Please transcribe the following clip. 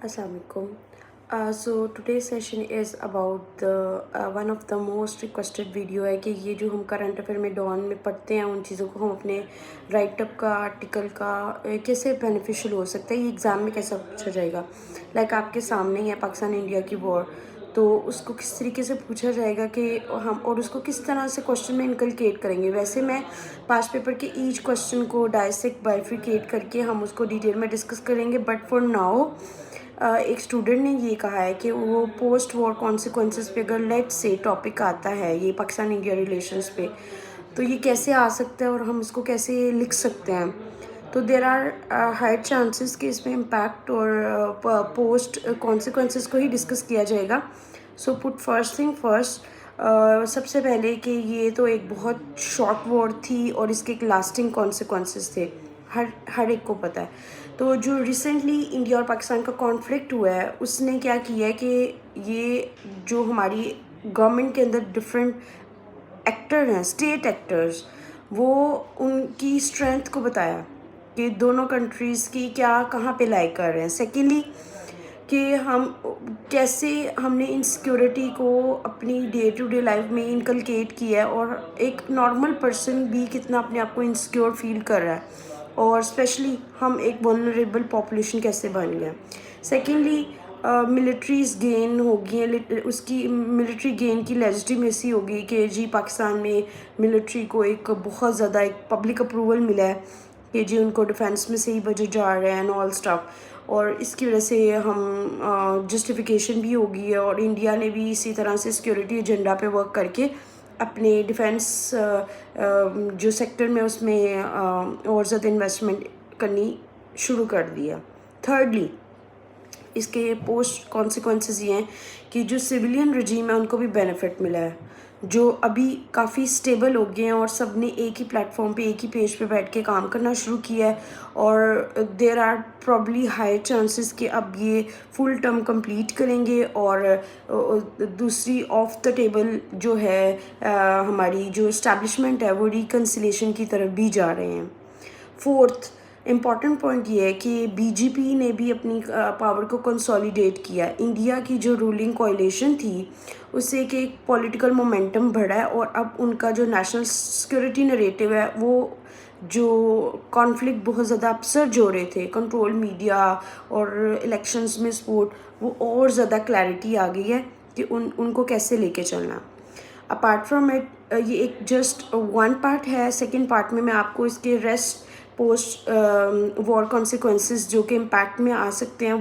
Assalamualaikum. So today's session is about the one of the most requested video है कि ये जो हम करंट अफेयर में डॉन में पढ़ते हैं उन चीज़ों को हम अपने राइटअप का आर्टिकल का कैसे बेनिफिशियल हो सकता है, ये एग्ज़ाम में कैसा पूछा जाएगा। लाइक आपके सामने ही है पाकिस्तान इंडिया की वॉर, तो उसको किस तरीके से पूछा जाएगा कि हम और उसको किस तरह से क्वेश्चन में इनकलकेट करेंगे। वैसे मैं पास्ट पेपर के ईच क्वेश्चन को डायसेक्ट बाइफिकेट करके हम उसको डिटेल में डिस्कस करेंगे, बट फॉर नाउ एक स्टूडेंट ने ये कहा है कि वो पोस्ट वॉर कॉन्सिक्वेंसेस पे अगर लेट से टॉपिक आता है ये पाकिस्तान इंडिया रिलेशंस पे, तो ये कैसे आ सकता है और हम इसको कैसे लिख सकते हैं। तो देर आर हाई चांसेस कि इसमें इम्पैक्ट और पोस्ट कॉन्सिक्वेंसेस को ही डिस्कस किया जाएगा। So put first thing first, सबसे पहले कि ये तो एक बहुत शॉर्ट वॉर थी और इसके एक लास्टिंग कॉन्सिक्वेंसेस थे, हर एक को पता है। तो जो रिसेंटली इंडिया और पाकिस्तान का कॉन्फ्लिक्ट हुआ है उसने क्या किया है कि ये जो हमारी गवर्नमेंट के अंदर डिफरेंट एक्टर हैं, स्टेट एक्टर्स, वो उनकी स्ट्रेंथ को बताया कि दोनों कंट्रीज़ की क्या कहाँ पे लाई कर रहे हैं। सेकेंडली कि हम कैसे हमने इनसिक्योरिटी को अपनी डे टू डे लाइफ में इनकलकेट किया है और एक नॉर्मल पर्सन भी कितना अपने आप को इनसिक्योर फील कर रहा है, और स्पेशली हम एक वल्नरेबल पॉपुलेशन कैसे बन गए। सेकेंडली मिलिट्रीज गेन हो गई है, उसकी मिलिट्री गेन की लेजिटिमेसी होगी कि जी पाकिस्तान में मिलिट्री को एक बहुत ज़्यादा एक पब्लिक अप्रूवल मिला है कि जी उनको डिफेंस में सही बजट जा रहे हैं एंड ऑल स्टफ, और इसकी वजह से हम जस्टिफिकेशन भी होगी है और इंडिया ने भी इसी तरह से सिक्योरिटी एजेंडा पे वर्क करके अपने डिफेंस जो सेक्टर में उसमें और ज़्यादा इन्वेस्टमेंट करनी शुरू कर दिया। थर्डली इसके पोस्ट कॉन्सिक्वेंसेस ये हैं कि जो सिविलियन रजीम है उनको भी बेनिफिट मिला है, जो अभी काफ़ी स्टेबल हो गए हैं और सब ने एक ही प्लेटफॉर्म पे एक ही पेज पे बैठ के काम करना शुरू किया है, और there are probably high chances कि अब ये फुल टर्म कंप्लीट करेंगे और दूसरी ऑफ द टेबल जो है हमारी जो इस्टेब्लिशमेंट है वो रिकन्सिलेशन की तरफ भी जा रहे हैं। फोर्थ इम्पॉर्टेंट पॉइंट ये है कि बीजेपी ने भी अपनी पावर को कंसोलिडेट किया। इंडिया की जो रूलिंग कोalition थी उससे एक पॉलिटिकल मोमेंटम बढ़ा है और अब उनका जो नेशनल सिक्योरिटी नरेटिव है वो जो कॉन्फ्लिक्ट बहुत ज़्यादा अपसर्ज हो रहे थे, कंट्रोल मीडिया और इलेक्शंस में सपोर्ट, वो और ज़्यादा क्लैरिटी आ गई है कि उनको कैसे लेके चलना। अपार्ट फ्रॉम इट ये एक जस्ट वन पार्ट है। सेकेंड पार्ट में मैं आपको इसके रेस्ट पोस्ट वॉर कॉन्सिक्वेंसेस जो कि इम्पैक्ट में आ सकते हैं